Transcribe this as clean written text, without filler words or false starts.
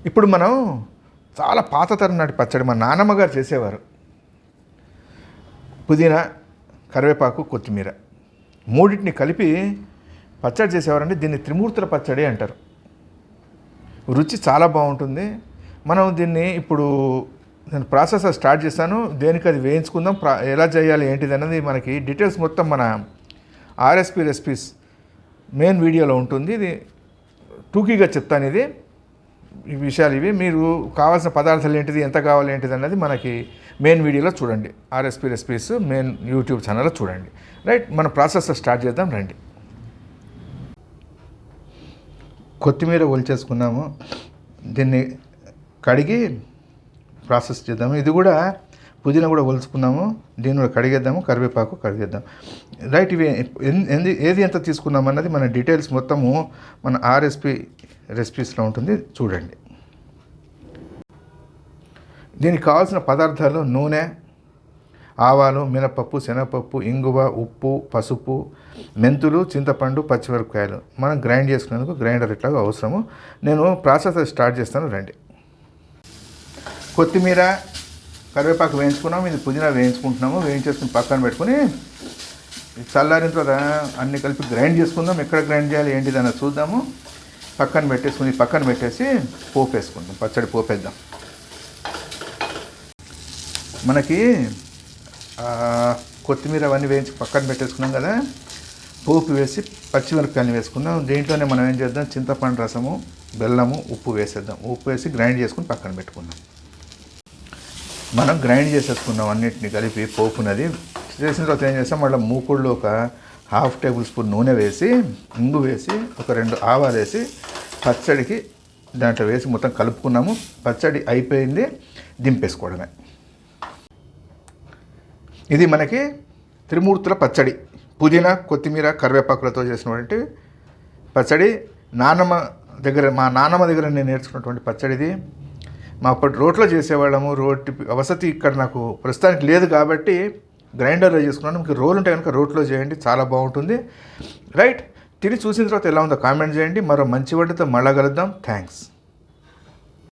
ఇప్పుడు మనం చాలా పాత తరం నాటి పచ్చడి మా నాన్నమ్మ గారు చేసేవారు. పుదీనా, కరివేపాకు, కొత్తిమీర మూడింటిని కలిపి పచ్చడి చేసేవారండి. దీన్ని త్రిమూర్తుల పచ్చడి అంటారు. రుచి చాలా బాగుంటుంది. మనం దీన్ని ఇప్పుడు నేను ప్రాసెస్ స్టార్ట్ చేస్తాను. దేనికి అది వేయించుకుందాం, ఎలా చేయాలి ఏంటిది అన్నది మనకి డీటెయిల్స్ మొత్తం మన ఆర్ఎస్పి రెసిపీస్ మెయిన్ వీడియోలో ఉంటుంది. ఇది టూకీగా చెప్తాను. ఈ విషయాలు ఇవి. మీరు కావాల్సిన పదార్థాలు ఏంటిది, ఎంత కావాలి ఏంటిది అన్నది మనకి మెయిన్ వీడియోలో చూడండి. ఆర్ఎస్పి రెసిపీస్ మెయిన్ యూట్యూబ్ ఛానల్లో చూడండి. రైట్, మన ప్రాసెస్ స్టార్ట్ చేద్దాం రండి. కొత్తిమీర ఒలిచేసుకున్నాము. దీన్ని కడిగి ప్రాసెస్ చేద్దాము. ఇది కూడా పుదీనా కూడా ఒలుచుకున్నాము. దీన్ని కూడా కడిగేద్దాము. కరివేపాకు కడిగేద్దాం. రైట్, ఇవి ఏది ఎంత తీసుకున్నాం అన్నది మన డీటెయిల్స్ మొత్తము మన ఆర్ఎస్పి రెసిపీస్లో ఉంటుంది, చూడండి. దీనికి కావాల్సిన పదార్థాలు నూనె, ఆవాలు, మినపప్పు, శనగపప్పు, ఇంగువ, ఉప్పు, పసుపు, మెంతులు, చింతపండు, పచ్చిమిరపకాయలు. మనం గ్రైండ్ చేసుకునేందుకు గ్రైండర్ ఇట్లాగా అవసరము. నేను ప్రాసెస్ స్టార్ట్ చేస్తాను రండి. కొత్తిమీర, కరివేపాకు వేయించుకున్నాము. ఇది పుదీనా వేయించుకుంటున్నాము. వేయించేసుకుని పక్కన పెట్టుకుని చల్లారిన తర్వాత అన్నీ కలిపి గ్రైండ్ చేసుకుందాం. ఎక్కడ గ్రైండ్ చేయాలి ఏంటిది అన్నది చూద్దాము. పక్కన పెట్టేసి పోపు వేసుకుందాం. పచ్చడి పోపు వేద్దాం. మనకి కొత్తిమీర అవన్నీ వేయించి పక్కన పెట్టేసుకున్నాం కదా. పోపు వేసి పచ్చిమిరపకాయలు వేసుకుందాం. దీంట్లోనే మనం ఏం చేద్దాం, చింతపండు రసము, బెల్లము, ఉప్పు వేసేద్దాం. ఉప్పు వేసి గ్రైండ్ చేసుకుని పక్కన పెట్టుకుందాం. మనం గ్రైండ్ చేసేసుకున్నాం అన్నిటిని కలిపి. పోపునది చేసిన తర్వాత ఏం చేస్తాం, మళ్ళీ మూకుడులో ఒక 1/2 టేబుల్ స్పూన్ నూనె వేసి, ఇంగు వేసి, ఒక 2 ఆవాలు వేసి పచ్చడికి దాంట్లో వేసి మొత్తం కలుపుకున్నాము. పచ్చడి అయిపోయింది, దింపేసుకోవడమే. ఇది మనకి త్రిమూర్తుల పచ్చడి. పుదీనా, కొత్తిమీర, కరివేపాకులతో చేసినటువంటి పచ్చడి. మా నాన్నమ్మ దగ్గర నేను నేర్చుకున్నటువంటి పచ్చడిది. మా అప్పటి రోట్లో చేసేవాళ్ళము. రోటి వసతి ఇక్కడ నాకు ప్రస్తుతానికి లేదు కాబట్టి గ్రైండర్లో చేసుకున్నాను. మీకు రోలు ఉంటే కనుక రోట్లో చేయండి, చాలా బాగుంటుంది. రైట్, తిని చూసిన తర్వాత ఎలా ఉందో కామెంట్ చేయండి. మరో మంచి వంటతో మళ్ళా కలుద్దాం. థ్యాంక్స్.